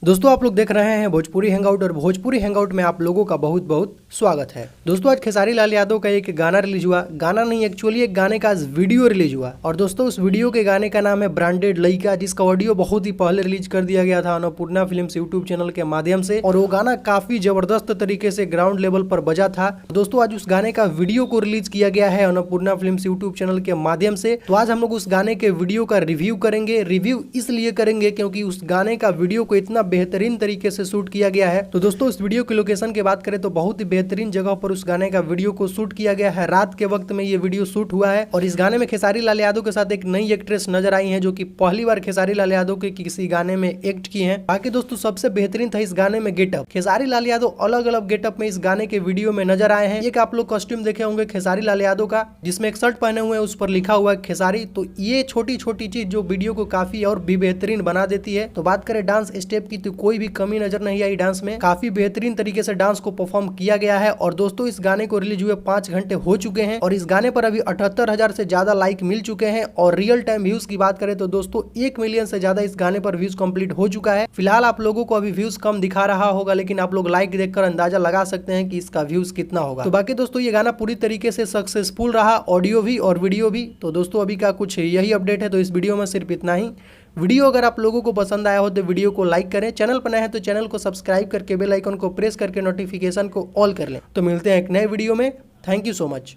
दोस्तों आप लोग देख रहे हैं भोजपुरी हैंगआउट और भोजपुरी हैंगआउट में आप लोगों का बहुत बहुत स्वागत है। दोस्तों आज खेसारी लाल यादव का एक गाना रिलीज हुआ, गाना नहीं एक्चुअली एक गाने का वीडियो रिलीज हुआ। और दोस्तों उस वीडियो के गाने का नाम है ब्रांडेड लइका, जिसका ऑडियो बहुत ही पहले रिलीज कर दिया गया था अन्नपूर्णा फिल्म्स यूट्यूब चैनल के माध्यम से। और वो गाना काफी जबरदस्त तरीके से ग्राउंड लेवल पर बजा था। दोस्तों आज उस गाने का वीडियो को रिलीज किया गया है अन्नपूर्णा फिल्म्स यूट्यूब चैनल के माध्यम से। तो आज हम लोग उस गाने के वीडियो का रिव्यू करेंगे। रिव्यू इसलिए करेंगे क्योंकि उस गाने का वीडियो को इतना बेहतरीन तरीके से शूट किया गया है। तो दोस्तों इस वीडियो की लोकेशन की बात करें तो बहुत ही बेहतरीन जगह पर उस गाने का वीडियो को शूट किया गया है। रात के वक्त में ये वीडियो शूट हुआ है। और इस गाने में खेसारी लाल यादव के साथ एक नई एक्ट्रेस नजर आई है, जो कि पहली बार खेसारी लाल यादव के किसी गाने में एक्ट की है। बाकी दोस्तों सबसे बेहतरीन था इस गाने में गेटअप। खेसारी लाल यादव अलग अलग गेटअप में इस गाने के वीडियो में नजर आए हैं। एक आप लोग कॉस्ट्यूम देखे होंगे खेसारी लाल यादव का, जिसमें एक शर्ट पहने हुए हैं, उस पर लिखा हुआ है खेसारी। तो ये छोटी छोटी चीज जो वीडियो को काफी और भी बेहतरीन बना देती है। तो बात करें डांस स्टेप की तो कोई भी कमी नजर नहीं आई। डांस में काफी बेहतरीन तरीके से डांस को परफॉर्म किया गया है। और दोस्तों इस गाने को रिलीज हुए 5 घंटे हो चुके हैं और इस गाने पर अभी 78,000 से ज्यादा लाइक मिल चुके हैं। और रियल टाइम व्यूज की बात करें तो दोस्तों 1 मिलियन से ज्यादा इस गाने पर व्यूज कंप्लीट हो चुका है। फिलहाल आप लोगों को अभी व्यूज कम दिखा रहा होगा, लेकिन आप लोग लाइक देखकर अंदाजा लगा सकते हैं कि इसका व्यूज कितना होगा। तो बाकी दोस्तों ये गाना पूरी तरीके से सक्सेसफुल रहा, ऑडियो भी और वीडियो भी। तो दोस्तों अभी का कुछ यही अपडेट है। तो इस वीडियो में सिर्फ इतना ही। वीडियो अगर आप लोगों को पसंद आया हो तो वीडियो को लाइक करें, चैनल पर नए हैं तो चैनल को सब्सक्राइब करके बेल आइकन को प्रेस करके नोटिफिकेशन को ऑल कर लें। तो मिलते हैं एक नए वीडियो में। Thank you so much.